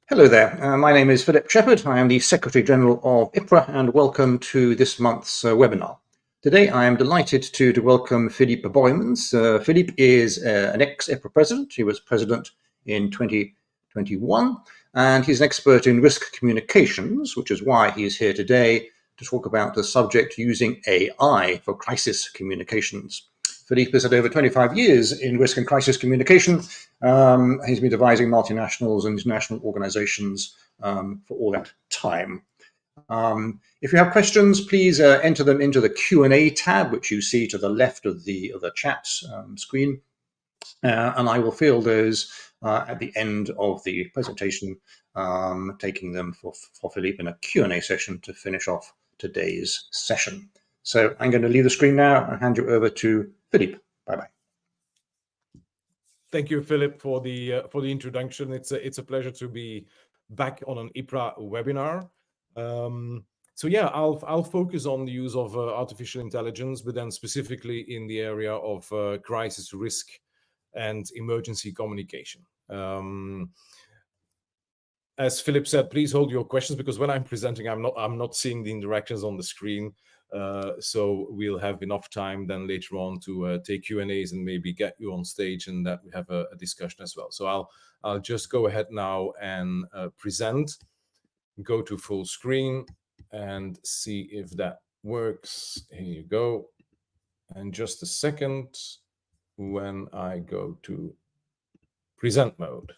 Hello there. My name is Philip Shepherd. I am the Secretary General of IPRA, and welcome to this month's webinar. Today, I am delighted to welcome Philippe Borremans. Philippe is an ex-IPRA president. He was president in 2021, and he's an expert in risk communications, which is why he is here today to talk about the subject using AI for crisis communications. Philippe has had over 25 years in risk and crisis communication. He's been advising multinationals and international organizations for all that time. If you have questions, please enter them into the Q&A tab, which you see to the left of the chat screen, and I will field those at the end of the presentation, taking them for Philippe in a Q&A session to finish off today's session. So I'm going to leave the screen now and hand you over to Philippe. Bye-bye. Thank you, Philip, for the introduction. It's a pleasure to be back on an IPRA webinar. So yeah, I'll focus on the use of artificial intelligence, but then specifically in the area of crisis risk and emergency communication. As Philip said, please hold your questions, because when I'm presenting, I'm not seeing the interactions on the screen. So we'll have enough time then later on to take Q&As and maybe get you on stage and that we have a discussion as well. So I'll just go ahead now and present, go to full screen and see if that works. Here you go. And just a second when I go to present mode.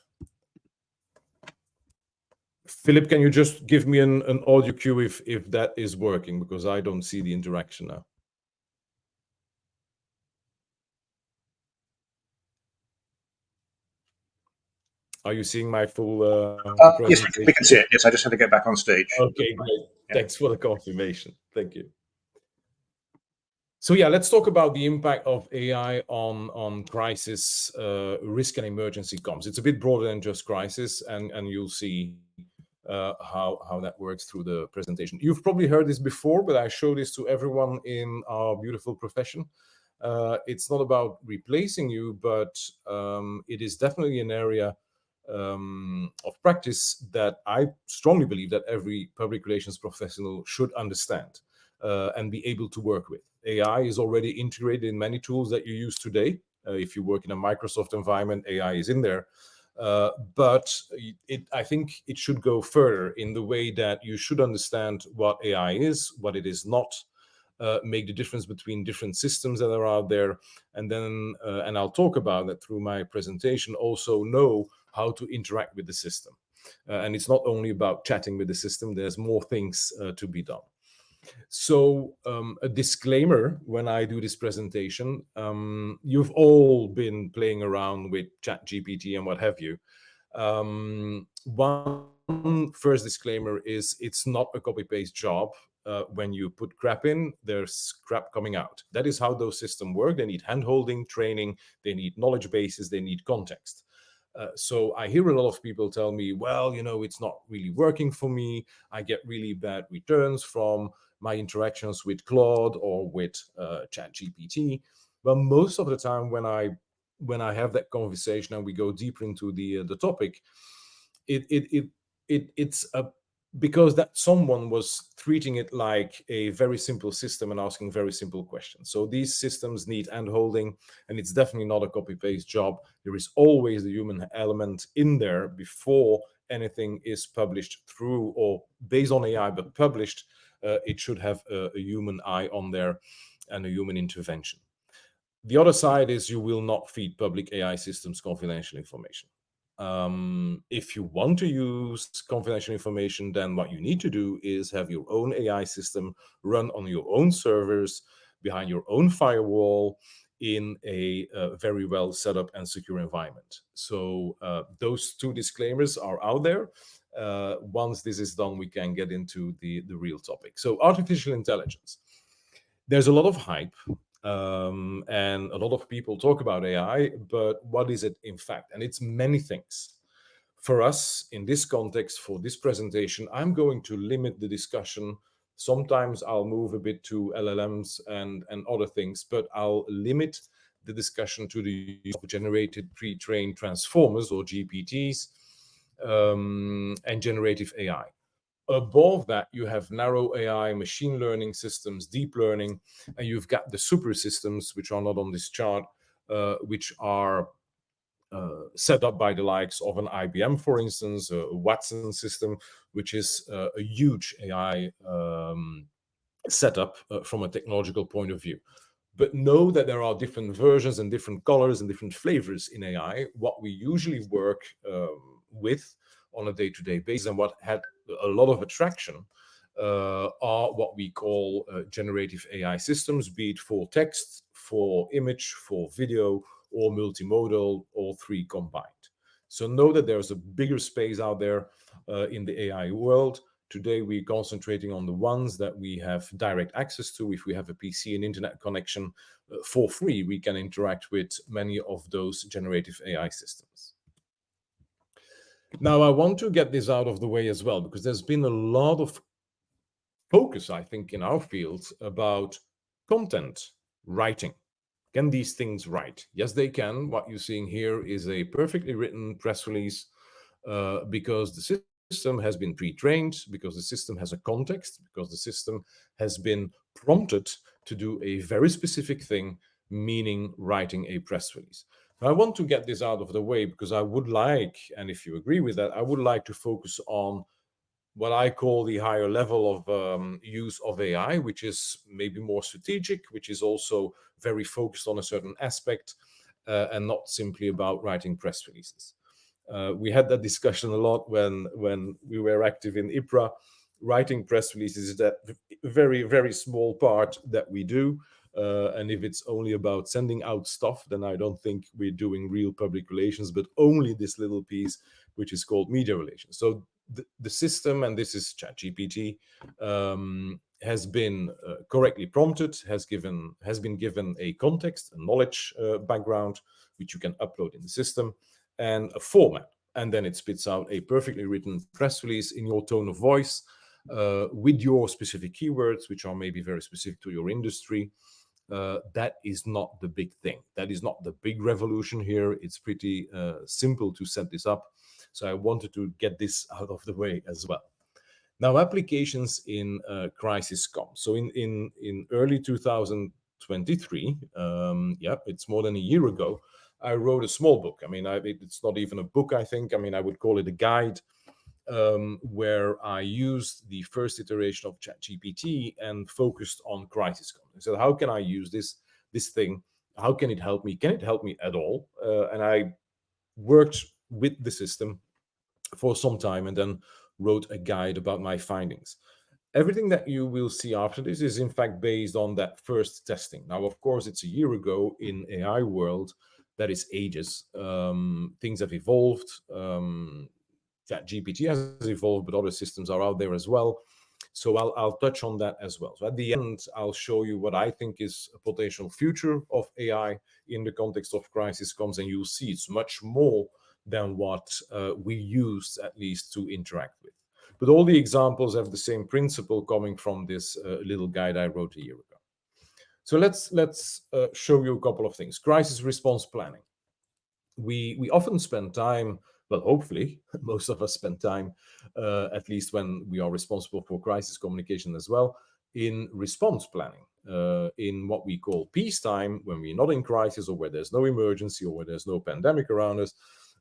Philip, can you just give me an audio cue if that is working, because I don't see the interaction now. Are you seeing my full presentation? Yes, we can see it. Yes, I just had to get back on stage. Okay, great. Yeah. Thanks for the confirmation. Thank you. So yeah, let's talk about the impact of AI on crisis, risk and emergency comms. It's a bit broader than just crisis, and you'll see how that works through the presentation. You've probably heard this before, but I show this to everyone in our beautiful profession. It's not about replacing you, but it is definitely an area of practice that I strongly believe that every public relations professional should understand and be able to work with. AI is already integrated in many tools that you use today. If you work in a Microsoft environment, AI is in there. But I think it should go further in the way that you should understand what AI is, what it is not, make the difference between different systems that are out there, and then, and I'll talk about that through my presentation, also know how to interact with the system. And it's not only about chatting with the system, there's more things to be done. So a disclaimer when I do this presentation, you've all been playing around with ChatGPT and what have you. One first disclaimer is it's not a copy-paste job. When you put crap in, there's crap coming out. That is how those systems work. They need hand-holding, training, they need knowledge bases, they need context. So I hear a lot of people tell me, well, you know, it's not really working for me. I get really bad returns from my interactions with Claude or with ChatGPT. But most of the time when I have that conversation and we go deeper into the topic, it's because that someone was treating it like a very simple system and asking very simple questions. So these systems need hand-holding, and it's definitely not a copy-paste job. There is always the human element in there before anything is published through or based on AI, but published. It should have a human eye on there and a human intervention. The other side is you will not feed public AI systems confidential information. If you want to use confidential information, then what you need to do is have your own AI system run on your own servers, behind your own firewall, in a very well set up and secure environment. So those two disclaimers are out there. Once this is done, we can get into the real topic. So artificial intelligence. There's a lot of hype. And a lot of people talk about AI, but what is it in fact? And it's many things. For us, in this context, for this presentation, I'm going to limit the discussion. Sometimes I'll move a bit to LLMs and other things, but I'll limit the discussion to the use of generated pre-trained transformers or GPTs and generative AI. Above that, you have narrow AI, machine learning systems, deep learning, and you've got the super systems, which are not on this chart, which are set up by the likes of an IBM, for instance, a Watson system, which is a huge AI setup from a technological point of view. But know that there are different versions and different colors and different flavors in AI. What we usually work with on a day-to-day basis and what had a lot of attraction are what we call generative AI systems, be it for text, for image, for video, or multimodal, all three combined. So know that there's a bigger space out there in the AI world. Today, we're concentrating on the ones that we have direct access to. If we have a PC and internet connection for free, we can interact with many of those generative AI systems. Now, I want to get this out of the way as well, because there's been a lot of focus, I think, in our field about content writing. Can these things write? Yes, they can. What you're seeing here is a perfectly written press release because the system has been pre-trained, because the system has a context, because the system has been prompted to do a very specific thing, meaning writing a press release. Now, I want to get this out of the way because I would like, and if you agree with that, I would like to focus on what I call the higher level of use of AI, which is maybe more strategic, which is also very focused on a certain aspect and not simply about writing press releases. We had that discussion a lot when we were active in IPRA. Writing press releases is that very, very small part that we do. And if it's only about sending out stuff, then I don't think we're doing real public relations, but only this little piece, which is called media relations. So the system, and this is ChatGPT, has been correctly prompted, has been given a context, a knowledge background, which you can upload in the system, and a format. And then it spits out a perfectly written press release in your tone of voice with your specific keywords, which are maybe very specific to your industry. That is not the big thing. That is not the big revolution here. It's pretty simple to set this up. So I wanted to get this out of the way as well. Now, applications in crisis com. So in early 2023, it's more than a year ago, I wrote a small book. I mean, it's not even a book, I think. I mean, I would call it a guide where I used the first iteration of ChatGPT and focused on crisis com. So how can I use this thing? How can it help me? Can it help me at all? And I worked with the system for some time and then wrote a guide about my findings. Everything that you will see after this is in fact based on that first testing. Now, of course, it's a year ago in AI world. That is ages. Things have evolved. ChatGPT has evolved, but other systems are out there as well. So I'll touch on that as well. So at the end, I'll show you what I think is a potential future of AI in the context of crisis comms, and you'll see it's much more than what we use, at least, to interact with. But all the examples have the same principle coming from this little guide I wrote a year ago. So let's show you a couple of things. Crisis response planning. We often spend time, well, hopefully, most of us spend time, at least when we are responsible for crisis communication as well, in response planning, in what we call peacetime, when we're not in crisis or where there's no emergency or where there's no pandemic around us,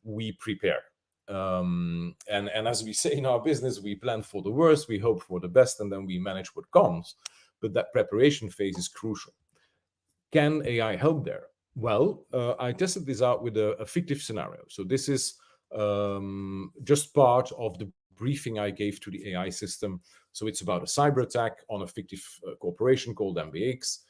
we prepare. And as we say in our business, we plan for the worst, we hope for the best, and then we manage what comes. But that preparation phase is crucial. Can AI help there? Well, I tested this out with a fictive scenario. So this is just part of the briefing I gave to the AI system. So it's about a cyber attack on a fictive corporation called MBX.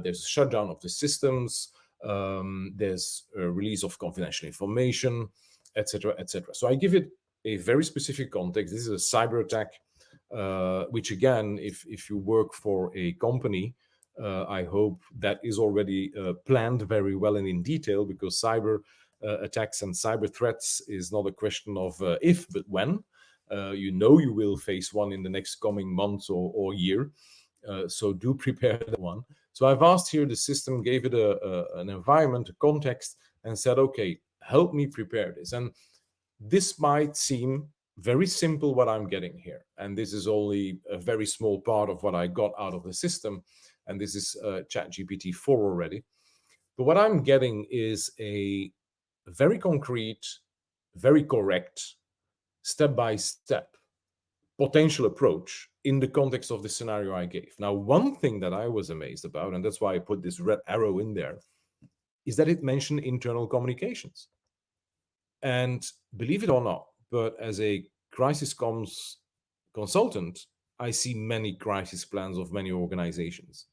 There's a shutdown of the systems. There's a release of confidential information, etc., etc. So I give it a very specific context. This is a cyber attack, which again, if you work for a company, I hope that is already planned very well and in detail, because cyber attacks and cyber threats is not a question of if, but when. You know you will face one in the next coming months or year. So do prepare that one. So I've asked here, the system gave it an environment, a context, and said, okay, help me prepare this. And this might seem very simple what I'm getting here. And this is only a very small part of what I got out of the system. And this is ChatGPT 4 already. But what I'm getting is a very concrete, very correct, step-by-step potential approach in the context of the scenario I gave. Now, one thing that I was amazed about, and that's why I put this red arrow in there, is that it mentioned internal communications. And believe it or not, but as a crisis comms consultant, I see many crisis plans of many organizations.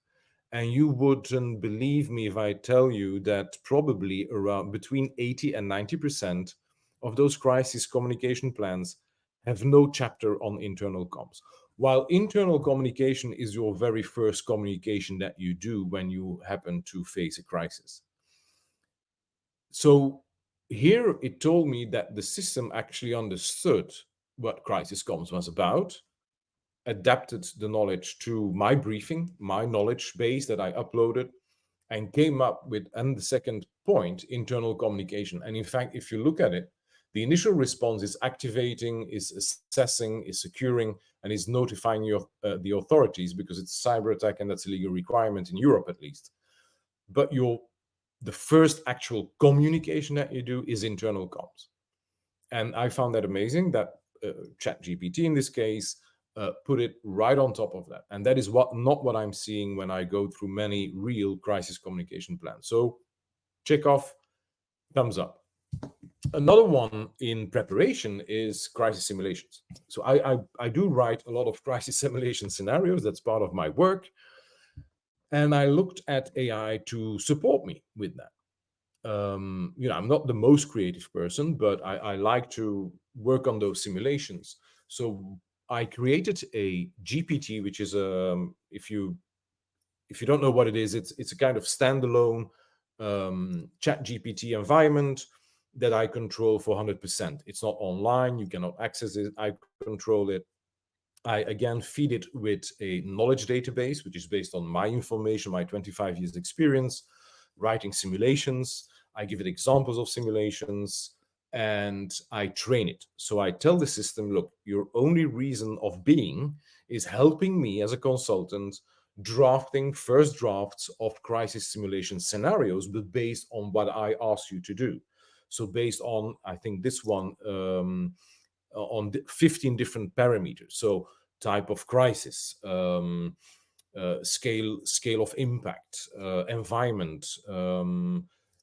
And you wouldn't believe me if I tell you that probably around between 80 and 90% of those crisis communication plans have no chapter on internal comms. While internal communication is your very first communication that you do when you happen to face a crisis. So here it told me that the system actually understood what crisis comms was about, adapted the knowledge to my briefing, my knowledge base that I uploaded, and came up with, and the second point, internal communication. And in fact, if you look at it, the initial response is activating, is assessing, is securing, and is notifying the authorities, because it's a cyber attack and that's a legal requirement in Europe at least. But the first actual communication that you do is internal comms. And I found that amazing that ChatGPT in this case put it right on top of that. And that is not what I'm seeing when I go through many real crisis communication plans. So check off, thumbs up. Another one in preparation is crisis simulations. So I do write a lot of crisis simulation scenarios. That's part of my work. And I looked at AI to support me with that. I'm not the most creative person, but I like to work on those simulations. So I created a GPT, which is if you don't know what it is, it's a kind of standalone chat GPT environment that I control for 100%. It's not online, you cannot access it, I control it. I again feed it with a knowledge database, which is based on my information, my 25 years experience, writing simulations. I give it examples of simulations and I train it. So I tell the system, look, your only reason of being is helping me as a consultant drafting first drafts of crisis simulation scenarios, but based on what I ask you to do. So based on, I think this one, on 15 different parameters. So type of crisis, scale of impact, environment.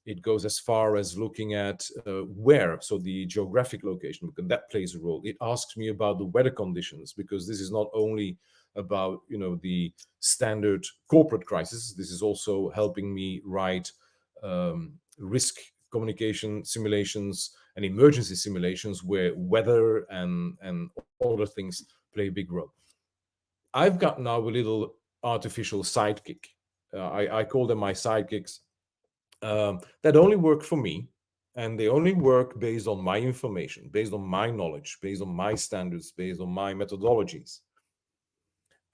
It goes as far as looking at where, so the geographic location, because that plays a role. It asks me about the weather conditions, because this is not only about the standard corporate crisis. This is also helping me write risk communication simulations and emergency simulations where weather and other things play a big role. I've got now a little artificial sidekick. I call them my sidekicks that only work for me, and they only work based on my information, based on my knowledge, based on my standards, based on my methodologies.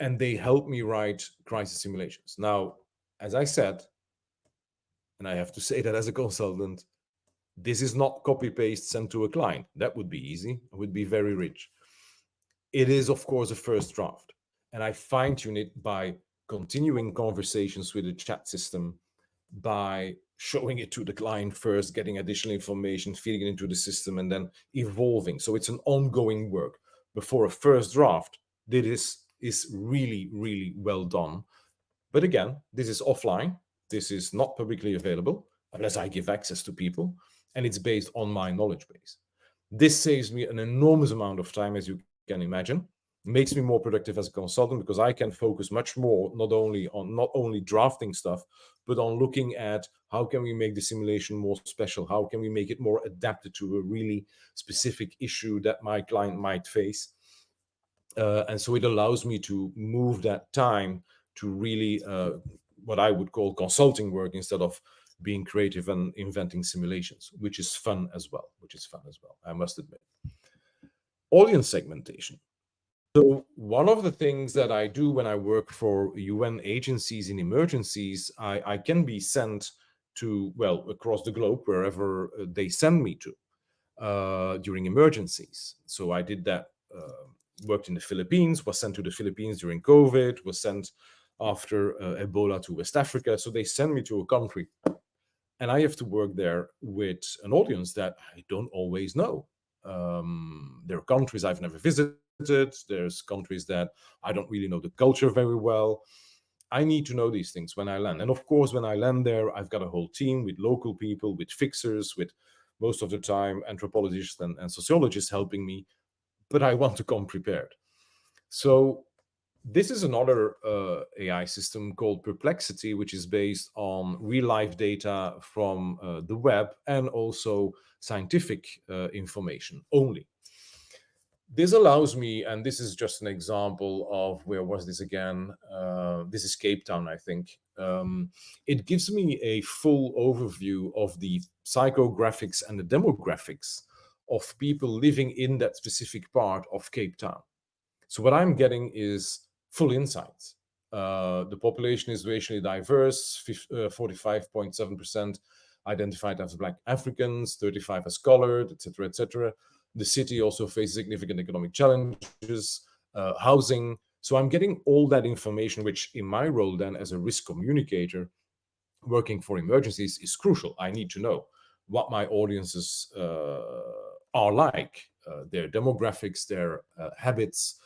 And they help me write crisis simulations. Now, as I said, and I have to say that as a consultant, this is not copy-paste sent to a client. That would be easy. It would be very rich. It is, of course, a first draft. And I fine-tune it by continuing conversations with the chat system, by showing it to the client first, getting additional information, feeding it into the system, and then evolving. So it's an ongoing work. Before a first draft, this is really, really well done. But again, this is offline. This is not publicly available unless I give access to people. And it's based on my knowledge base. This saves me an enormous amount of time, as you can imagine. Makes me more productive as a consultant, because I can focus much more not only drafting stuff, but on looking at how can we make the simulation more special, how can we make it more adapted to a really specific issue that my client might face. And so it allows me to move that time to really what I would call consulting work, instead of being creative and inventing simulations, which is fun as well, I must admit. Audience segmentation. So one of the things that I do when I work for UN agencies in emergencies, I can be sent to, well, across the globe, wherever they send me to. during emergencies. So I did that, worked in the Philippines, was sent to the Philippines during COVID, was sent after Ebola to West Africa. So they send me to a country and I have to work there with an audience that I don't always know. There are countries I've never visited. There's countries that I don't really know the culture very well. I need to know these things when I land. And of course, when I land there, I've got a whole team with local people, with fixers, with most of the time anthropologists and sociologists helping me, but I want to come prepared. So this is another AI system called Perplexity, which is based on real-life data from the web and also scientific information only. This allows me, and this is just an example of, where was this again? This is Cape Town, I think. It gives me a full overview of the psychographics and the demographics of people living in that specific part of Cape Town. So what I'm getting is full insights. The population is racially diverse, 45.7% identified as Black Africans, 35% as colored, etc., etc. The city also faces significant economic challenges, housing. So I'm getting all that information, which in my role then as a risk communicator, working for emergencies, is crucial. I need to know what my audiences are like, their demographics, their habits.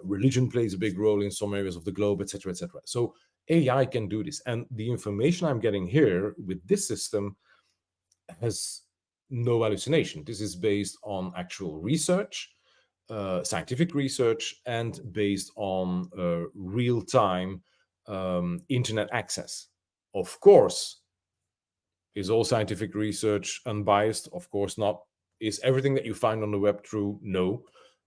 Religion plays a big role in some areas of the globe, etc., etc. So AI can do this. And the information I'm getting here with this system has no hallucination. This is based on actual research, scientific research, and based on real-time internet access. Of course, is all scientific research unbiased? Of course not. Is everything that you find on the web true? No.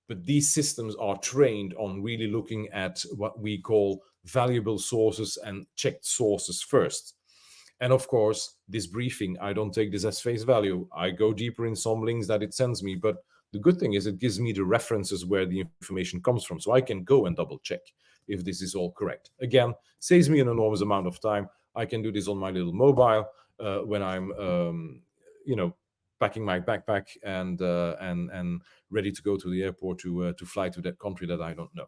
But these systems are trained on really looking at what we call valuable sources and checked sources first. And of course, this briefing, I don't take this as face value. I go deeper in some links that it sends me. But the good thing is it gives me the references where the information comes from. So I can go and double check if this is all correct. Again, saves me an enormous amount of time. I can do this on my little mobile when I'm, packing my backpack and ready to go to the airport to fly to that country that I don't know.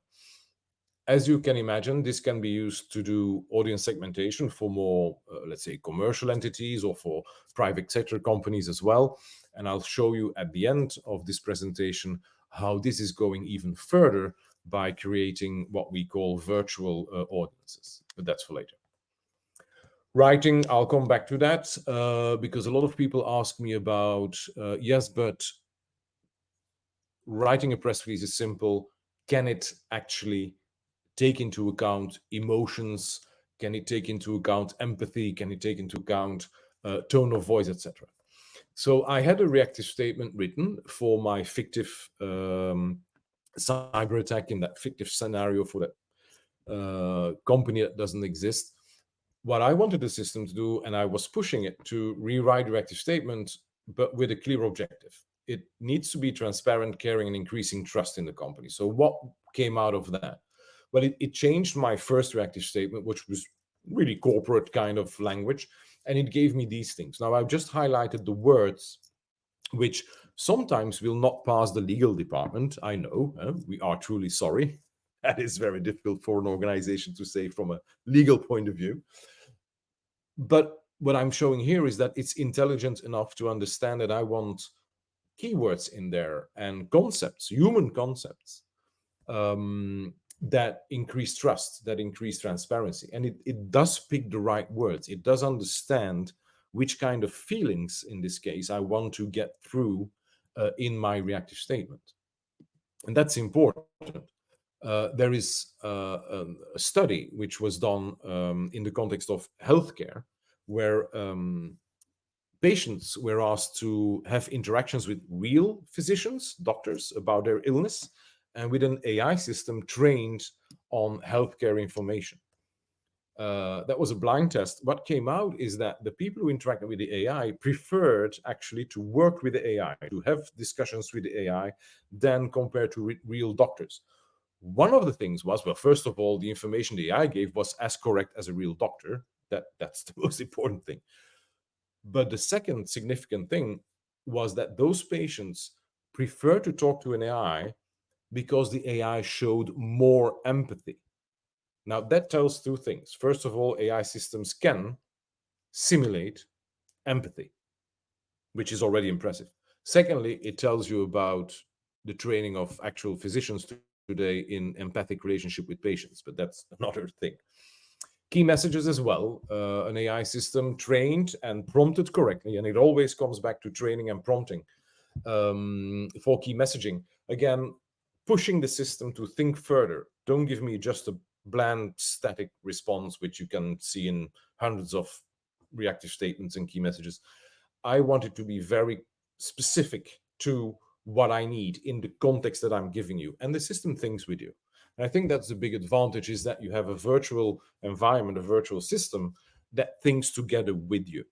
As you can imagine, this can be used to do audience segmentation for more, let's say, commercial entities or for private sector companies as well. And I'll show you at the end of this presentation how this is going even further by creating what we call virtual audiences. But that's for later. Writing, I'll come back to that because a lot of people ask me about, yes, but writing a press release is simple. Can it actually take into account emotions? Can it take into account empathy? Can it take into account tone of voice, etc.? So I had a reactive statement written for my fictive cyber attack in that fictive scenario for that company that doesn't exist. What I wanted the system to do, and I was pushing it to rewrite the reactive statement, but with a clear objective. It needs to be transparent, caring, and increasing trust in the company. So what came out of that? Well, it changed my first reactive statement, which was really corporate kind of language, and it gave me these things. Now, I've just highlighted the words which sometimes will not pass the legal department. I know, we are truly sorry. That is very difficult for an organization to say from a legal point of view. But what I'm showing here is that it's intelligent enough to understand that I want keywords in there and concepts, human concepts, that increase trust, that increase transparency. And it does pick the right words. It does understand which kind of feelings, in this case, I want to get through in my reactive statement. And that's important. There is a study which was done in the context of healthcare, where patients were asked to have interactions with real physicians, doctors, about their illness, and with an AI system trained on healthcare information. That was a blind test. What came out is that the people who interacted with the AI preferred actually to work with the AI, to have discussions with the AI, than compared to real doctors. One of the things was, well, first of all, the information the AI gave was as correct as a real doctor. That's the most important thing. But the second significant thing was that those patients prefer to talk to an AI because the AI showed more empathy. Now, that tells two things. First of all, AI systems can simulate empathy, which is already impressive. Secondly, it tells you about the training of actual physicians today in empathic relationship with patients, but that's another thing. Key messages as well, an AI system trained and prompted correctly, and it always comes back to training and prompting for key messaging. Again, pushing the system to think further. Don't give me just a bland static response, which you can see in hundreds of reactive statements and key messages. I want it to be very specific to what I need in the context that I'm giving you, and the system thinks with you. And I think that's the big advantage, is that you have a virtual environment, a virtual system that thinks together with you.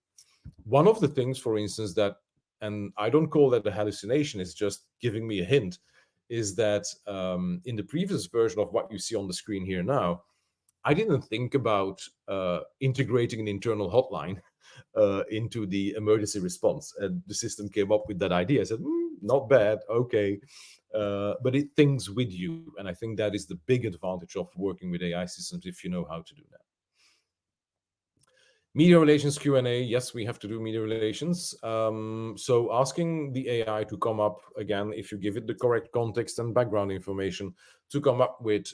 One of the things, for instance, that, and I don't call that a hallucination, it's just giving me a hint, is that in the previous version of what you see on the screen here now, I didn't think about integrating an internal hotline into the emergency response. And the system came up with that idea. I said, not bad, okay. But it thinks with you. And I think that is the big advantage of working with AI systems, if you know how to do that. Media relations Q&A. Yes, we have to do media relations. So asking the AI to come up, again, if you give it the correct context and background information, to come up with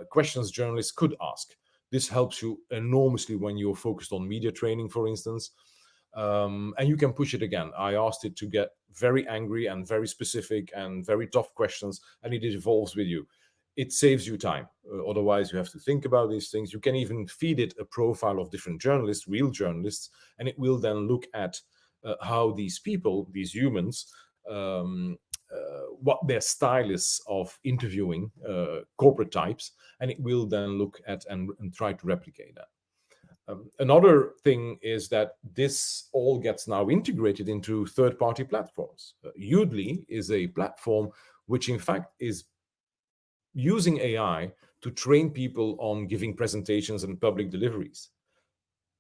questions journalists could ask. This helps you enormously when you're focused on media training, for instance. And you can push it again. I asked it to get very angry and very specific and very tough questions, and it evolves with you. It saves you time. Otherwise, you have to think about these things. You can even feed it a profile of different journalists, real journalists, and it will then look at how these people, these humans, what their style is of interviewing corporate types, and it will then look at and try to replicate that. Another thing is that this all gets now integrated into third-party platforms. Udly is a platform which, in fact, is using AI to train people on giving presentations and public deliveries.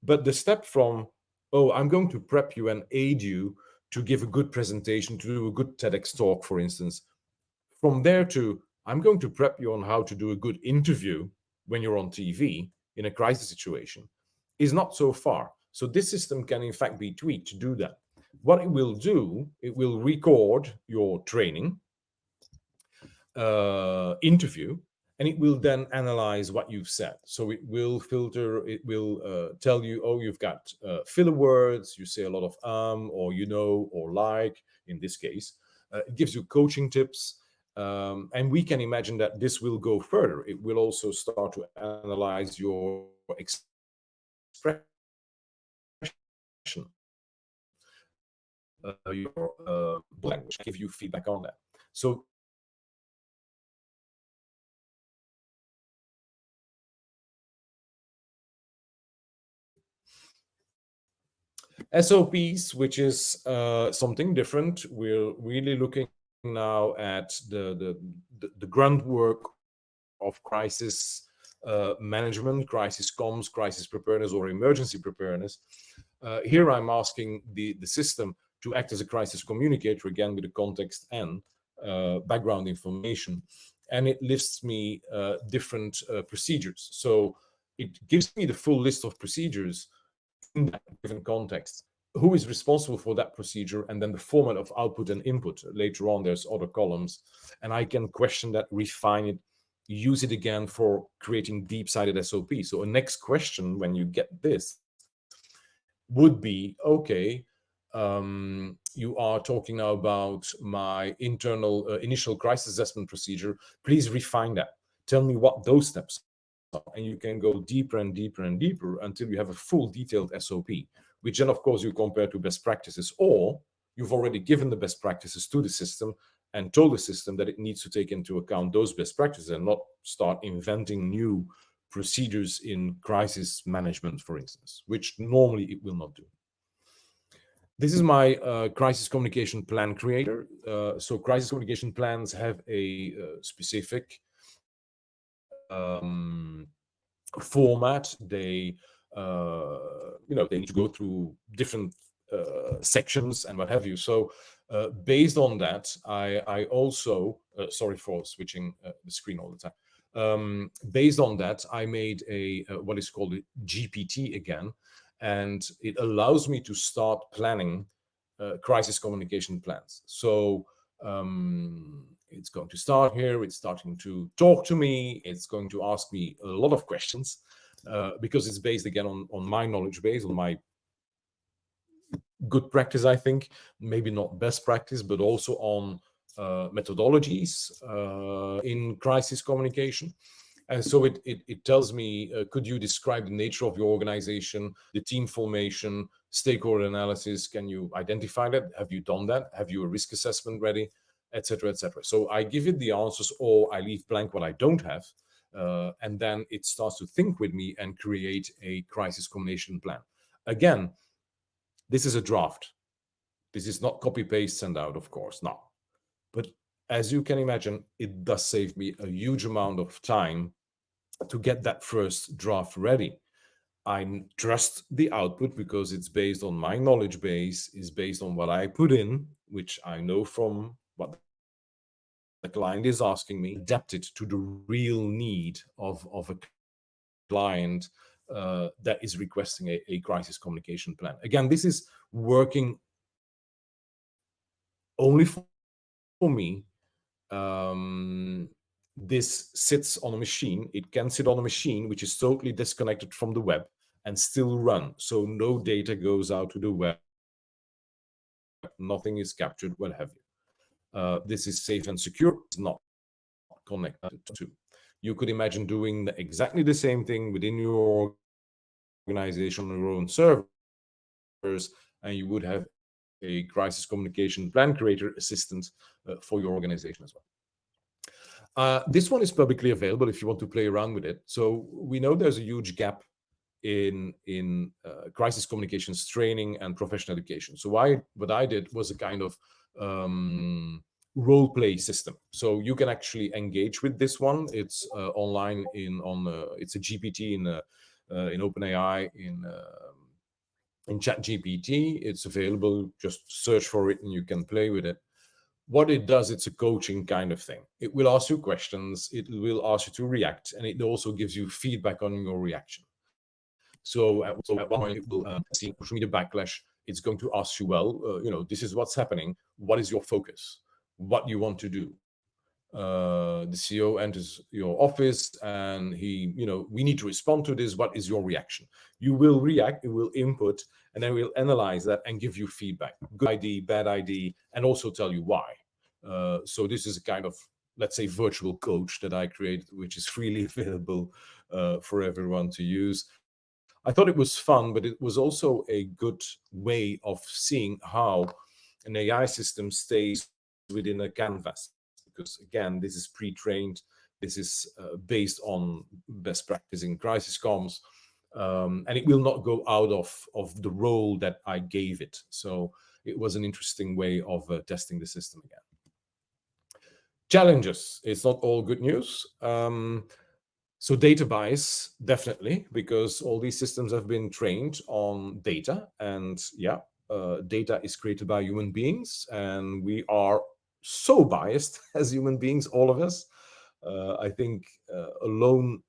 But the step from, oh, I'm going to prep you and aid you to give a good presentation, to do a good TEDx talk, for instance, from there to, I'm going to prep you on how to do a good interview when you're on TV in a crisis situation, is not so far. So this system can, in fact, be tweaked to do that. What it will do, it will record your training, interview, and it will then analyze what you've said. So it will filter, it will tell you, oh, you've got filler words, you say a lot of or you know, or like, in this case. It gives you coaching tips. And we can imagine that this will go further. It will also start to analyze your expression, your language, give you feedback on that. So SOPs, which is something different. We're really looking now at the groundwork of crisis management, crisis comms, crisis preparedness, or emergency preparedness. Here I'm asking the system to act as a crisis communicator, again with the context and background information, and it lists me different procedures. So it gives me the full list of procedures in that given context, who is responsible for that procedure, and then the format of output and input. Later on, there's other columns, and I can question that, refine it, use it again for creating deep-sided SOP. So a next question when you get this would be, okay, you are talking now about my internal initial crisis assessment procedure. Please refine that. Tell me what those steps are. And you can go deeper and deeper and deeper until you have a full detailed SOP, which then, of course, you compare to best practices, or you've already given the best practices to the system and told the system that it needs to take into account those best practices and not start inventing new procedures in crisis management, for instance, which normally it will not do. This is my crisis communication plan creator. So crisis communication plans have a specific format. They, they need to go through different sections and what have you. So based on that, I also, sorry for switching the screen all the time. Based on that, I made a what is called a GPT again, and it allows me to start planning crisis communication plans. So it's going to start here. It's starting to talk to me. It's going to ask me a lot of questions because it's based again on my knowledge base, on my good practice, I think, maybe not best practice, but also on methodologies in crisis communication. And so it tells me, could you describe the nature of your organization, the team formation, stakeholder analysis? Can you identify that? Have you done that? Have you a risk assessment ready, et cetera, et cetera? So I give it the answers, or I leave blank what I don't have. And then it starts to think with me and create a crisis communication plan. Again, this is a draft. This is not copy paste send out, of course, no. But as you can imagine, it does save me a huge amount of time to get that first draft ready. I trust the output because it's based on my knowledge base, is based on what I put in, which I know from what the client is asking me, adapted to the real need of a client that is requesting a crisis communication plan. Again, this is working only for me. This sits on a machine. It can sit on a machine which is totally disconnected from the web and still run. So no data goes out to the web. Nothing is captured, what have you. This is safe and secure. It's not connected to. You could imagine doing exactly the same thing within your organization on your own servers, and you would have a crisis communication plan creator assistant for your organization as well. This one is publicly available if you want to play around with it. So we know there's a huge gap in crisis communications training and professional education. So what I did was a kind of role play system. So you can actually engage with this one. It's online it's a GPT in OpenAI in ChatGPT. It's available. Just search for it and you can play with it. What it does, it's a coaching kind of thing. It will ask you questions. It will ask you to react, and it also gives you feedback on your reaction. So at one point, it will see social media backlash. It's going to ask you, well, this is what's happening. What is your focus? What do you want to do? The CEO enters your office and we need to respond to this. What is your reaction? You will react, it will input, and then we'll analyze that and give you feedback. Good idea, bad idea, and also tell you why. So this is a kind of, let's say, virtual coach that I created, which is freely available for everyone to use. I thought it was fun, but it was also a good way of seeing how an AI system stays within a canvas. Because again, this is pre-trained, this is based on best practice in crisis comms, and it will not go out of the role that I gave it. So it was an interesting way of testing the system again. Challenges, it's not all good news. So data bias, definitely, because all these systems have been trained on data, and data is created by human beings, and we are so biased as human beings, all of us. I think alone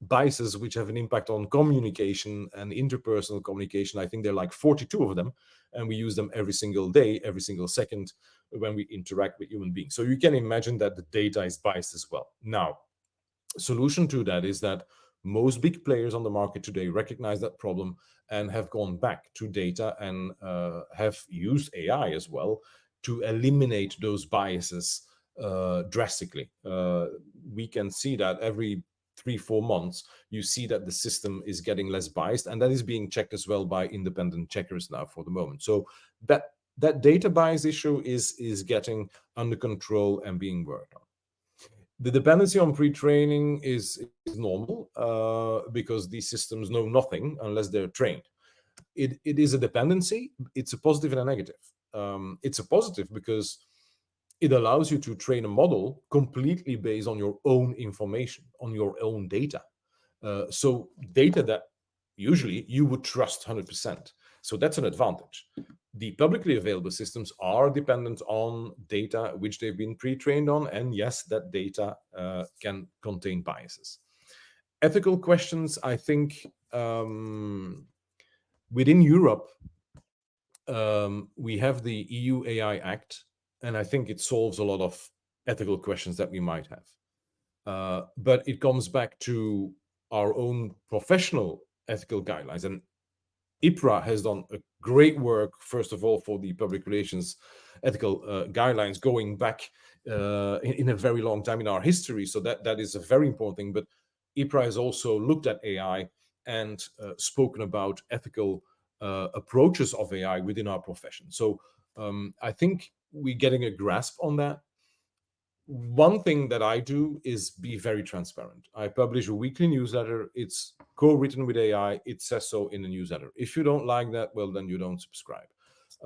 biases which have an impact on communication and interpersonal communication, I think there are like 42 of them, and we use them every single day, every single second when we interact with human beings. So you can imagine that the data is biased as well. Now, solution to that is that most big players on the market today recognize that problem and have gone back to data and have used AI as well to eliminate those biases drastically. We can see that every 3-4 months, you see that the system is getting less biased, and that is being checked as well by independent checkers now for the moment. So that data bias issue is getting under control and being worked on. The dependency on pre-training is normal because these systems know nothing unless they're trained. It is a dependency. It's a positive and a negative. It's a positive because it allows you to train a model completely based on your own information, on your own data. So data that usually you would trust 100%. So that's an advantage. The publicly available systems are dependent on data which they've been pre-trained on, and yes, that data can contain biases. Ethical questions, I think, within Europe, we have the EU AI Act, and I think it solves a lot of ethical questions that we might have. But it comes back to our own professional ethical guidelines. And IPRA has done a great work, first of all, for the public relations ethical guidelines going back in a very long time in our history. So that is a very important thing. But IPRA has also looked at AI and spoken about ethical approaches of AI within our profession. So I think we're getting a grasp on that. One thing that I do is be very transparent. I publish a weekly newsletter. It's co-written with AI. It says so in the newsletter. If you don't like that, well, then you don't subscribe.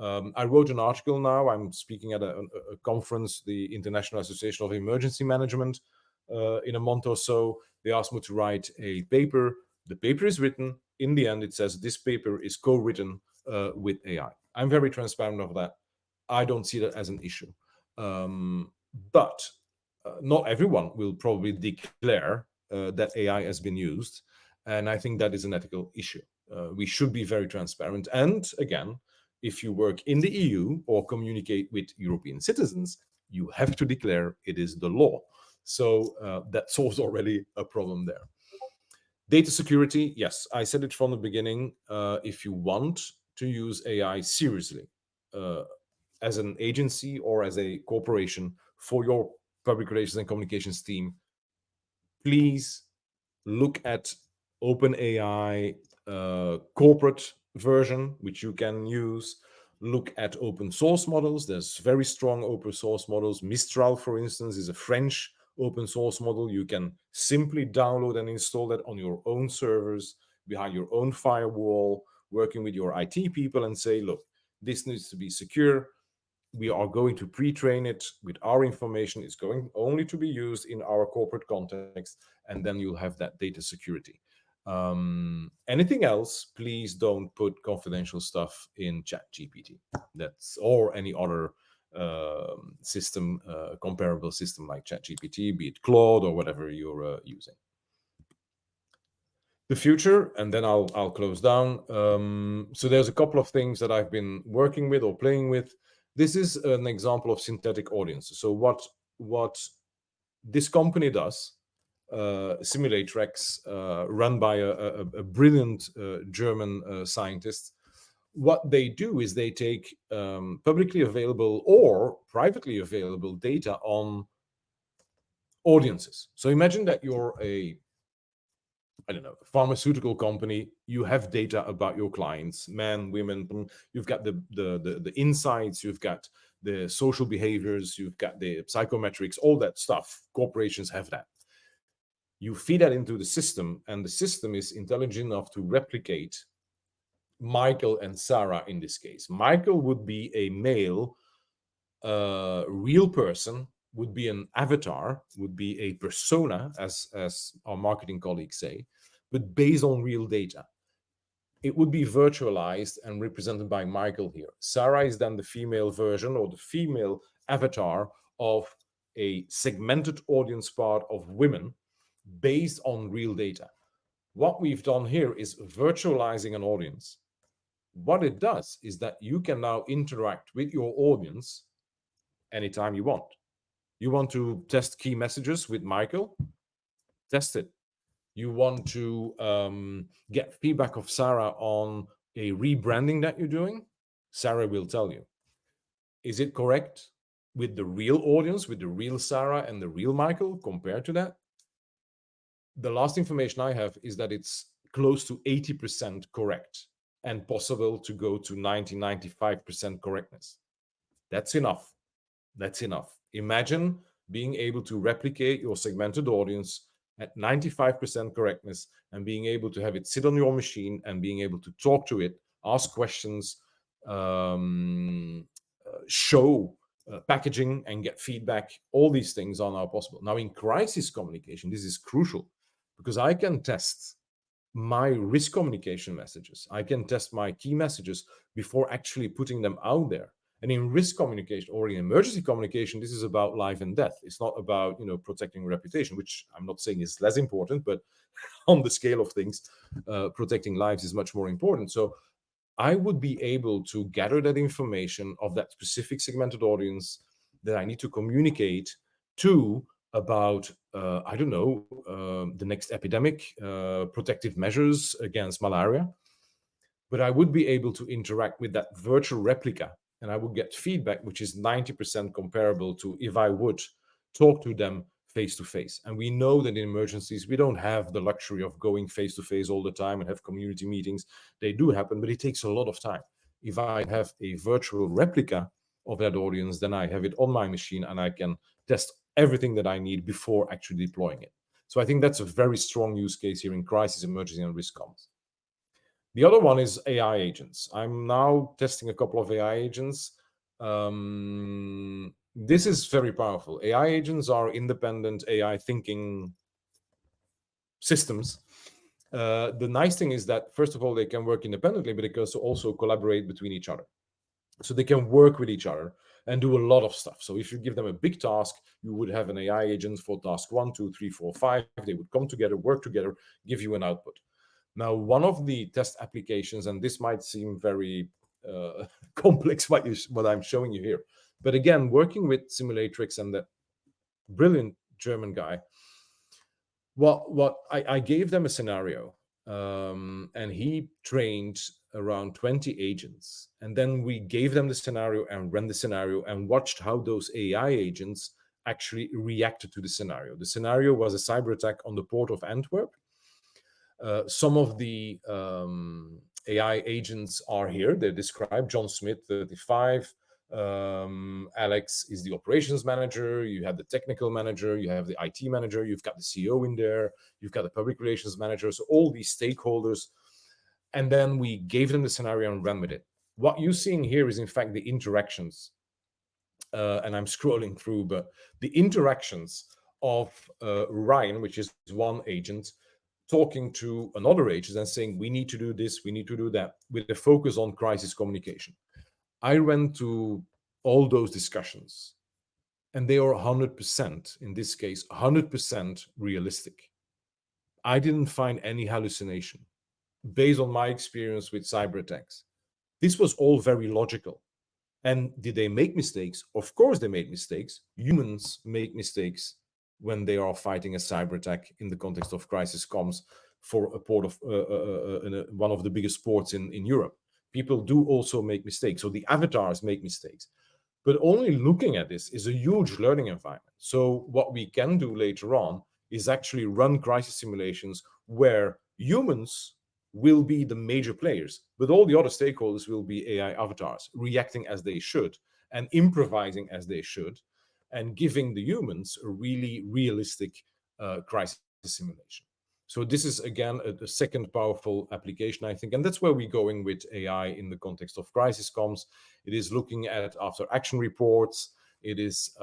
I wrote an article now. I'm speaking at a conference, the International Association of Emergency Management, in a month or so. They asked me to write a paper. The paper is written. In the end, it says this paper is co-written with AI. I'm very transparent of that. I don't see that as an issue. But not everyone will probably declare that AI has been used. And I think that is an ethical issue. We should be very transparent. And again, if you work in the EU or communicate with European citizens, you have to declare it is the law. So that solves already a problem there. Data security, yes, I said it from the beginning. If you want to use AI seriously, as an agency or as a corporation for your public relations and communications team, please look at OpenAI corporate version, which you can use. Look at open source models. There's very strong open source models. Mistral, for instance, is a French open source model. You can simply download and install that on your own servers, behind your own firewall, working with your IT people and say, look, this needs to be secure. We are going to pre-train it with our information. It's going only to be used in our corporate context, and then you'll have that data security. Anything else, please don't put confidential stuff in ChatGPT. That's or any other system, comparable system like ChatGPT, be it Claude or whatever you're using. The future, and then I'll close down. So there's a couple of things that I've been working with or playing with. This is an example of synthetic audiences. So what this company does, Simulatrix, run by a brilliant German scientist, what they do is they take publicly available or privately available data on audiences. So imagine that you're a pharmaceutical company. You have data about your clients, men, women. You've got the insights, you've got the social behaviors, you've got the psychometrics, all that stuff. Corporations have that. You feed that into the system, and the system is intelligent enough to replicate Michael and Sarah in this case. Michael would be a male, real person, would be an avatar, would be a persona, as our marketing colleagues say, but based on real data. It would be virtualized and represented by Michael here. Sarah is then the female version or the female avatar of a segmented audience part of women based on real data. What we've done here is virtualizing an audience. What it does is that you can now interact with your audience anytime you want. You want to test key messages with Michael? Test it. You want to get feedback of Sarah on a rebranding that you're doing? Sarah will tell you. Is it correct with the real audience, with the real Sarah and the real Michael compared to that? The last information I have is that it's close to 80% correct and possible to go to 95% correctness. That's enough. That's enough. Imagine being able to replicate your segmented audience at 95% correctness and being able to have it sit on your machine and being able to talk to it, ask questions, show packaging and get feedback. All these things are now possible. Now in crisis communication, this is crucial because I can test my risk communication messages. I can test my key messages before actually putting them out there. And in risk communication or in emergency communication, this is about life and death. It's not about, protecting reputation, which I'm not saying is less important, but on the scale of things, protecting lives is much more important. So I would be able to gather that information of that specific segmented audience that I need to communicate to about, the next epidemic, protective measures against malaria. But I would be able to interact with that virtual replica, and I would get feedback which is 90% comparable to if I would talk to them face to face. And we know that in emergencies, we don't have the luxury of going face to face all the time and have community meetings. They do happen, but it takes a lot of time. If I have a virtual replica of that audience, then I have it on my machine and I can test everything that I need before actually deploying it. So I think that's a very strong use case here in crisis, emergency, and risk comms. The other one is AI agents. I'm now testing a couple of AI agents. This is very powerful. AI agents are independent AI thinking systems. The nice thing is that, first of all, they can work independently, but they can also collaborate between each other. So they can work with each other and do a lot of stuff. So if you give them a big task, you would have an AI agent for task 1, 2, 3, 4, 5. They would come together, work together, give you an output. Now, one of the test applications, and this might seem very complex, what I'm showing you here, but again, working with Simulatrix and that brilliant German guy, I gave them a scenario, and he trained around 20 agents, and then we gave them the scenario and ran the scenario and watched how those AI agents actually reacted to the scenario. The scenario was a cyber attack on the port of Antwerp. Some of the AI agents are here. They're described. John Smith, 35. Alex is the operations manager. You have the technical manager. You have the IT manager. You've got the CEO in there. You've got the public relations manager. So all these stakeholders. And then we gave them the scenario and ran with it. What you're seeing here is, in fact, the interactions. And I'm scrolling through, but the interactions of Ryan, which is one agent, talking to another agent and saying, we need to do this, we need to do that, with a focus on crisis communication. I went to all those discussions, and they are 100%, in this case, 100% realistic. I didn't find any hallucination based on my experience with cyber attacks. This was all very logical. And did they make mistakes? Of course they made mistakes. Humans make mistakes when they are fighting a cyber attack in the context of crisis comms for a port of one of the biggest ports in Europe. People do also make mistakes. So the avatars make mistakes. But only looking at this is a huge learning environment. So what we can do later on is actually run crisis simulations where humans will be the major players, but all the other stakeholders will be AI avatars, reacting as they should and improvising as they should, and giving the humans a really realistic crisis simulation. So this is, again, a second powerful application, I think, and that's where we're going with AI in the context of crisis comms. It is looking at after action reports. It is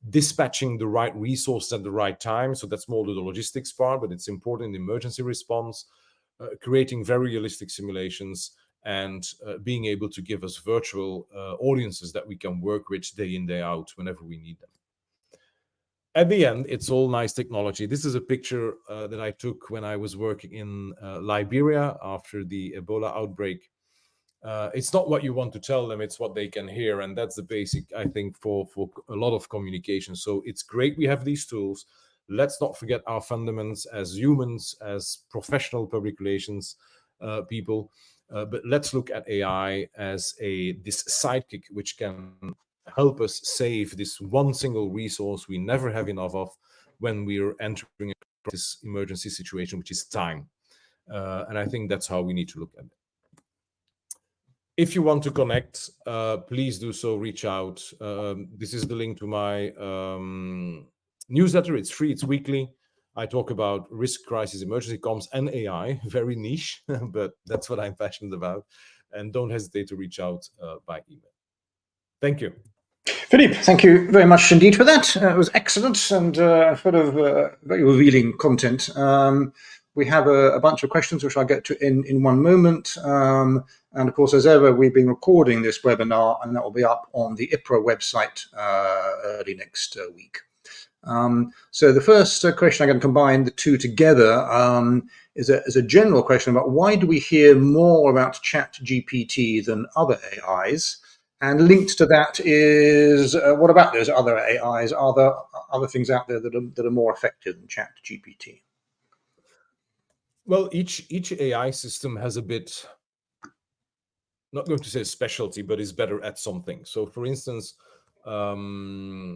dispatching the right resources at the right time. So that's more the logistics part, but it's important in the emergency response. Creating very realistic simulations and being able to give us virtual audiences that we can work with day in, day out whenever we need them. At the end, it's all nice technology. This is a picture that I took when I was working in Liberia after the Ebola outbreak. It's not what you want to tell them, it's what they can hear. And that's the basic, I think, for a lot of communication. So it's great we have these tools. Let's not forget our fundamentals as humans, as professional public relations people. But let's look at AI as this sidekick, which can help us save this one single resource we never have enough of when we're entering this emergency situation, which is time. And I think that's how we need to look at it. If you want to connect, please do so, reach out. This is the link to my newsletter. It's free, it's weekly. I talk about risk, crisis, emergency comms, and AI. Very niche, but that's what I'm passionate about. And don't hesitate to reach out by email. Thank you. Philippe, thank you very much indeed for that. It was excellent and full of very revealing content. We have a bunch of questions which I'll get to in one moment. And of course, as ever, we've been recording this webinar, and that will be up on the IPRA website early next week. So the first question, I'm going to combine the two together, is a general question about why do we hear more about ChatGPT than other AIs? And linked to that is, what about those other AIs? Are there other things out there that are more effective than ChatGPT? Well, each AI system has a bit, not going to say specialty, but is better at something. So for instance, AI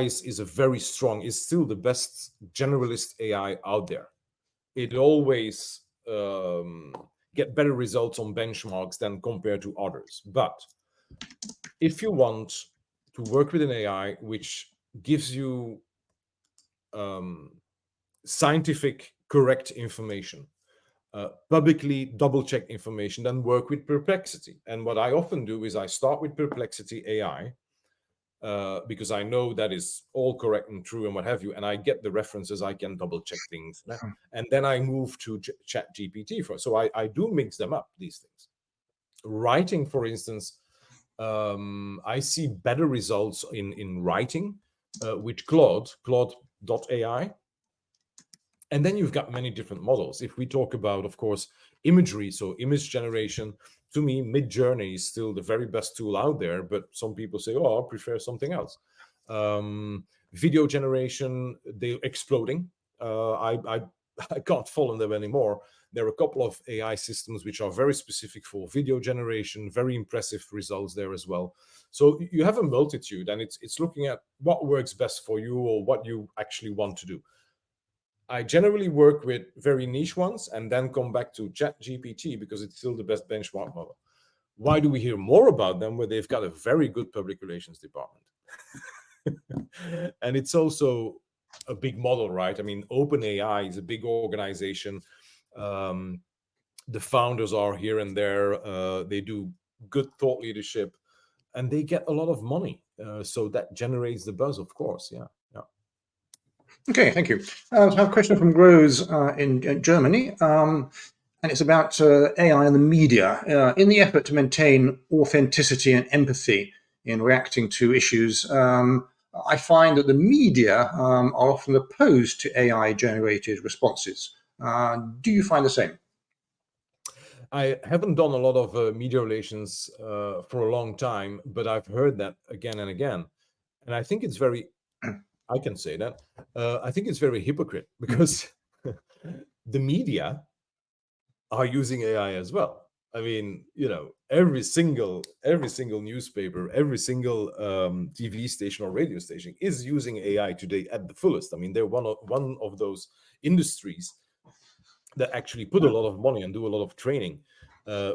is a very strong, is still the best generalist AI out there. It always get better results on benchmarks than compared to others. But if you want to work with an AI which gives you scientific correct information, publicly double-check information, then work with Perplexity. And what I often do is I start with Perplexity AI, because I know that is all correct and true and what have you, and I get the references, I can double-check things, and then I move to ChatGPT for. So I do mix them up, these things. Writing, for instance, I see better results in writing with Claude.ai. And then you've got many different models. If we talk about, of course, imagery, so image generation, to me, Midjourney is still the very best tool out there, but some people say, oh, I prefer something else. Video generation, they're exploding. I can't follow them anymore. There are a couple of AI systems which are very specific for video generation, very impressive results there as well. So you have a multitude, and it's looking at what works best for you or what you actually want to do. I generally work with very niche ones and then come back to ChatGPT because it's still the best benchmark model. Why do we hear more about them? Where they've got a very good public relations department. And it's also a big model, right? I mean, OpenAI is a big organization. The founders are here and there. They do good thought leadership, and they get a lot of money. So that generates the buzz, of course. Yeah. Okay, thank you. I have a question from Rose in Germany, and it's about AI and the media. In the effort to maintain authenticity and empathy in reacting to issues, I find that the media are often opposed to AI-generated responses. Do you find the same? I haven't done a lot of media relations for a long time, but I've heard that again and again. And I think it's very, I can say that, I think it's very hypocrite because the media are using AI as well. I mean, every single newspaper, every single TV station or radio station is using AI today at the fullest. I mean, they're one of those industries that actually put a lot of money and do a lot of training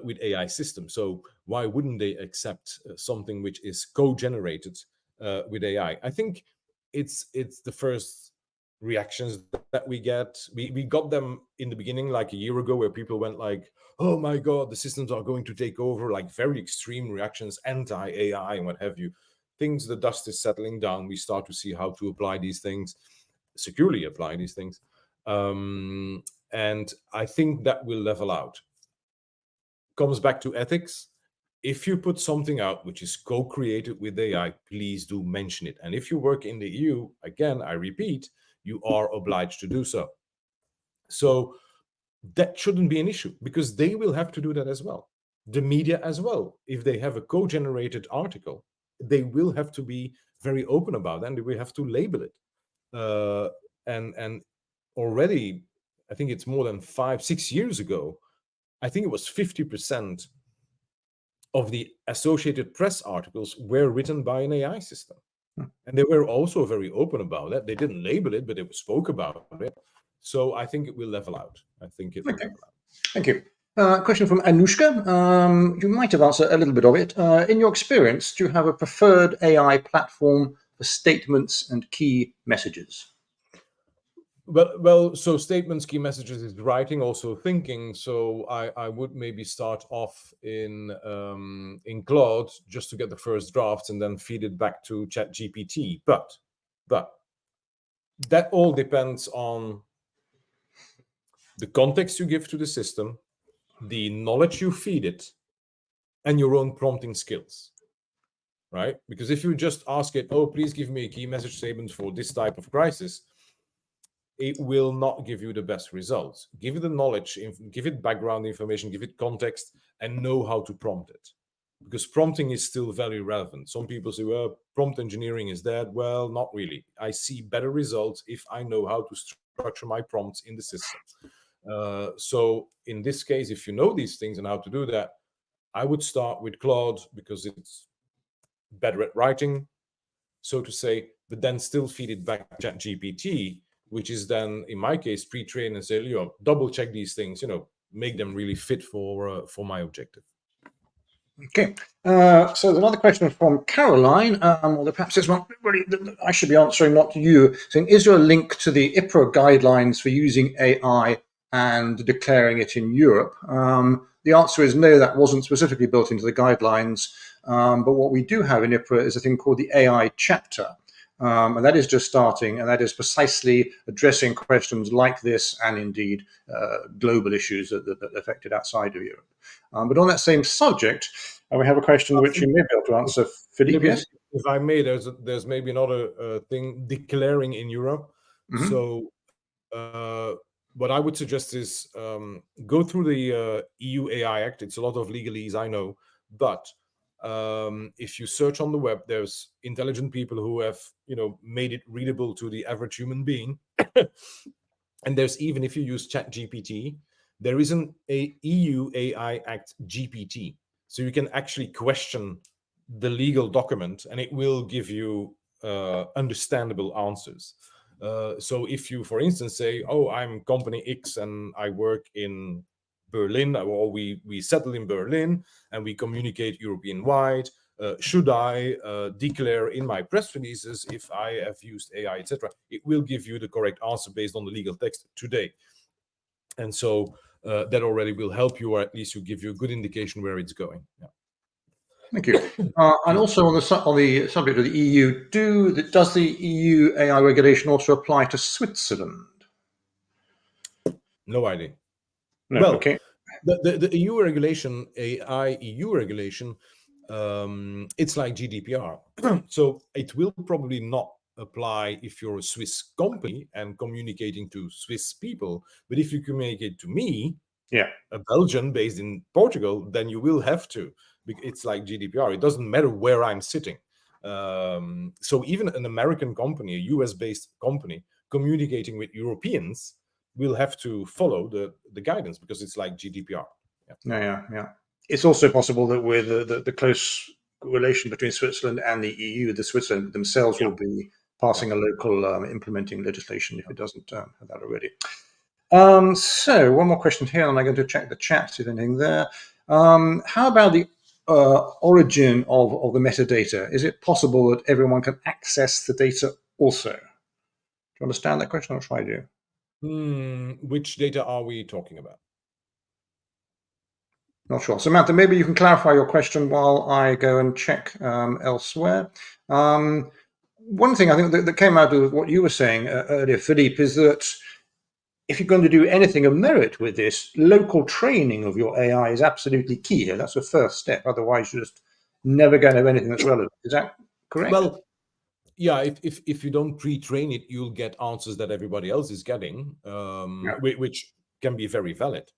with AI systems. So why wouldn't they accept something which is co-generated with AI? I think it's the first reactions that we get. We got them in the beginning, like a year ago, where people went like, oh my God, the systems are going to take over, like very extreme reactions, anti-AI and what have you. The dust is settling down. We start to see how to apply these things, securely apply these things. And I think that will level out. Comes back to ethics. If you put something out which is co-created with AI, please do mention it. And if you work in the EU, again, I repeat, you are obliged to do so. So that shouldn't be an issue because they will have to do that as well. The media as well. If they have a co-generated article, they will have to be very open about it and they will have to label it. And already, I think it's more than 5-6 years ago, I think it was 50% of the Associated Press articles were written by an AI system. And they were also very open about it. They didn't label it, but they spoke about it. So I think it will level out. I think it will level out. Thank you. Question from Anushka. You might have answered a little bit of it. In your experience, do you have a preferred AI platform for statements and key messages? Well, so statements, key messages is writing, also thinking. So I would maybe start off in Claude just to get the first drafts and then feed it back to ChatGPT. But that all depends on the context you give to the system, the knowledge you feed it, and your own prompting skills, right? Because if you just ask it, oh, please give me a key message statement for this type of crisis, it will not give you the best results. Give it the knowledge, give it background information, give it context, and know how to prompt it. Because prompting is still very relevant. Some people say, well, prompt engineering is dead. Well, not really. I see better results if I know how to structure my prompts in the system. So in this case, if you know these things and how to do that, I would start with Claude because it's better at writing, so to say, but then still feed it back to ChatGPT, which is then, in my case, pre-trained and say, double check these things, make them really fit for my objective. Okay, so another question from Caroline, although perhaps it's not really, I should be answering, not to you, saying, is there a link to the IPRA guidelines for using AI and declaring it in Europe? The answer is no, that wasn't specifically built into the guidelines, but what we do have in IPRA is a thing called the AI chapter, and that is just starting, and that is precisely addressing questions like this and indeed global issues that affected outside of Europe. But on that same subject, we have a question which you may be able to answer, Philippe. Yes? If I may, there's maybe another thing, declaring in Europe. Mm-hmm. So what I would suggest is go through the EU AI Act. It's a lot of legalese, I know, but if you search on the web, there's intelligent people who have made it readable to the average human being. And there's, even if you use ChatGPT, there isn't a EU AI Act GPT, so you can actually question the legal document and it will give you understandable answers. So if you, for instance, say, oh, I'm company X and I work in Berlin, or we settle in Berlin and we communicate European wide, should I declare in my press releases if I have used AI, etc.? It will give you the correct answer based on the legal text today. And so that already will help you, or at least will give you a good indication where it's going. Yeah. Thank you. And also on the subject of the EU, does the EU AI regulation also apply to Switzerland? No idea. No. Well, Okay. The EU regulation, AI EU regulation, it's like GDPR. So it will probably not apply if you're a Swiss company and communicating to Swiss people. But if you communicate to me, yeah, a Belgian based in Portugal, then you will have to. It's like GDPR. It doesn't matter where I'm sitting. So even an American company, a US-based company, communicating with Europeans will have to follow the guidance because it's like GDPR. Yeah. It's also possible that with the close relation between Switzerland and the EU, the Switzerland themselves will be passing a local implementing legislation if it doesn't have that already. So one more question here, and I'm going to check the chat, see if anything there. How about the origin of the metadata? Is it possible that everyone can access the data also? Do you understand that question? I'll try to. Which data are we talking about? Not sure. Samantha, maybe you can clarify your question while I go and check elsewhere. One thing I think that came out of what you were saying earlier, Philippe, is that if you're going to do anything of merit with this, local training of your AI is absolutely key here. That's the first step. Otherwise, you're just never going to have anything that's relevant. Is that correct? Well, yeah, if you don't pre-train it, you'll get answers that everybody else is getting, which can be very valid.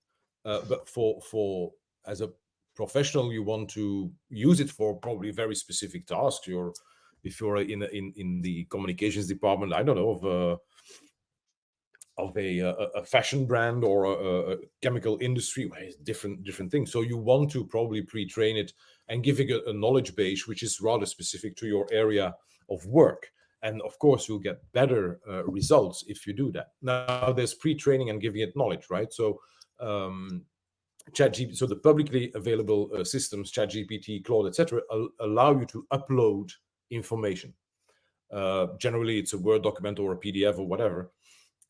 But for as a professional, you want to use it for probably very specific tasks. If you're in the communications department, I don't know, of a fashion brand or a chemical industry, where it's different things. So you want to probably pre-train it and give it a knowledge base which is rather specific to your area of work. And of course, you'll get better results if you do that. Now, there's pre-training and giving it knowledge, right? So ChatGPT, so the publicly available systems, ChatGPT, Claude, etc., allow you to upload information. Generally, it's a Word document or a PDF or whatever.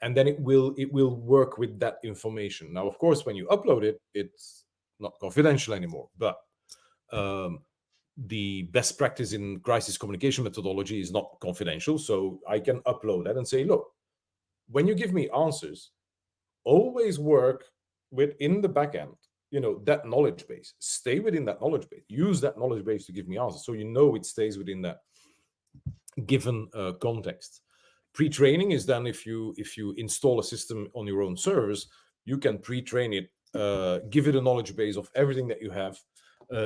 And then it will work with that information. Now, of course, when you upload it, it's not confidential anymore. But the best practice in crisis communication methodology is not confidential. So I can upload that and say, look, when you give me answers always work within the backend, that knowledge base. Stay within that knowledge base. Use that knowledge base to give me answers, so it stays within that given context. Pre-training is then if you install a system on your own servers, you can pre-train it, give it a knowledge base of everything that you have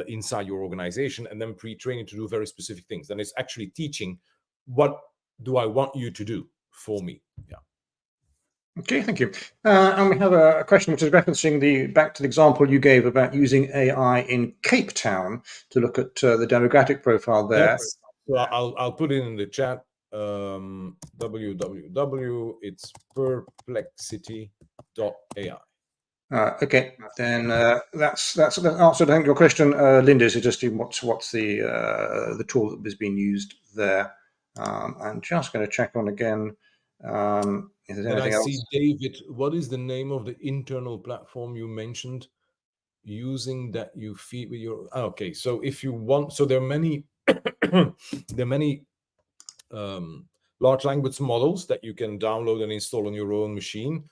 inside your organization, and then pre-train it to do very specific things. Then it's actually teaching, what do I want you to do for me? Yeah. Okay, thank you. And we have a question which is referencing back to the example you gave about using AI in Cape Town to look at the demographic profile there. Yes. So I'll put it in the chat. www. It's perplexity.ai. Okay, then that's answered, I think, your question, Linda, suggesting what's the tool that was being used there. I'm just going to check on again if there's anything else. I see, David, what is the name of the internal platform you mentioned? Using that you feed with your... Okay, so if you want... So there are many... large language models that you can download and install on your own machine.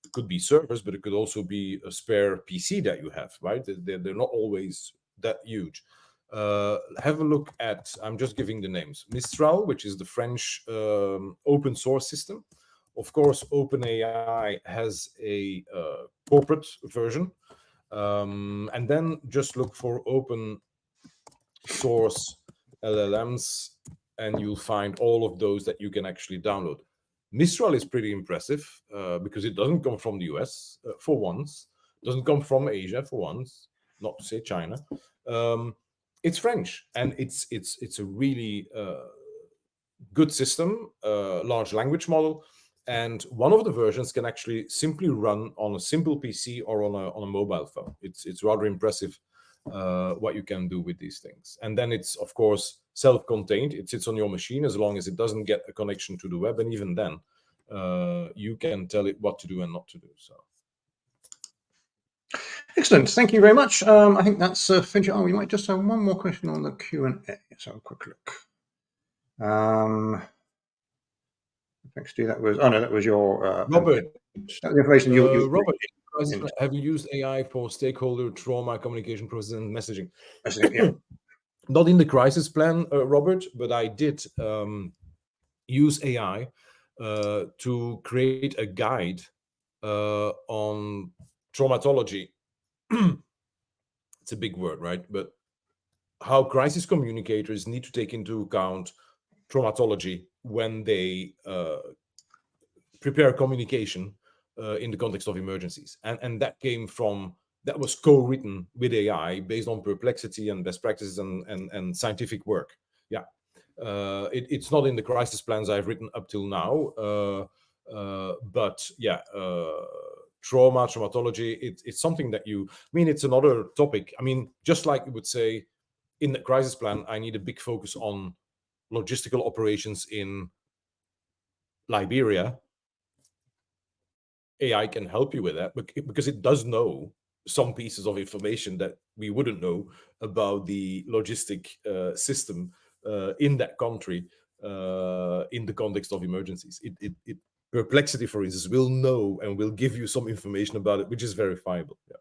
It could be servers, but it could also be a spare PC that you have, right? They're not always that huge. Have a look at, I'm just giving the names, Mistral, which is the French open source system. Of course, OpenAI has a corporate version. And then just look for open source LLMs, and you'll find all of those that you can actually download. Mistral is pretty impressive because it doesn't come from the US for once, doesn't come from Asia for once, not to say China. It's French, and it's a really good system, large language model. And one of the versions can actually simply run on a simple PC or on a mobile phone. It's rather impressive what you can do with these things. And then it's, of course, self-contained. It sits on your machine as long as it doesn't get a connection to the web. And even then, you can tell it what to do and not to do. So. Excellent. Thank you very much. I think that's finished. Oh, we might just have one more question on the Q&A. Let's have a quick look. Thanks to you. That was your Robert. The information you Robert, have you used AI for stakeholder trauma communication process and messaging? Yeah. Not in the crisis plan, Robert, but I did use AI to create a guide on traumatology. It's a big word, right? But how crisis communicators need to take into account traumatology when they prepare communication in the context of emergencies. And that was co-written with AI based on perplexity and best practices and scientific work. Yeah. It's not in the crisis plans I've written up till now, but yeah, traumatology, it's something that it's another topic. Just like you would say, in the crisis plan, I need a big focus on logistical operations in Liberia. AI can help you with that because it does know some pieces of information that we wouldn't know about the logistic system in that country in the context of emergencies. Perplexity, for instance, will know and will give you some information about it, which is verifiable. Yeah.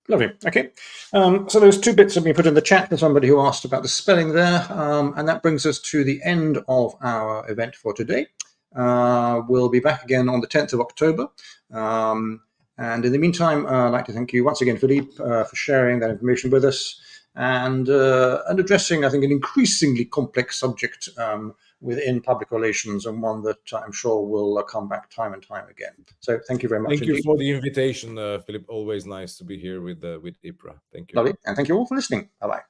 Lovely. Okay. So those two bits have been put in the chat for somebody who asked about the spelling there. And that brings us to the end of our event for today. We'll be back again on the 10th of October. And in the meantime, I'd like to thank you once again, Philippe, for sharing that information with us and addressing, I think, an increasingly complex subject within public relations, and one that I'm sure will come back time and time again. So thank you very much. Thank you for the invitation, Philippe. Always nice to be here with IPRA. Thank you. Lovely. And thank you all for listening. Bye-bye.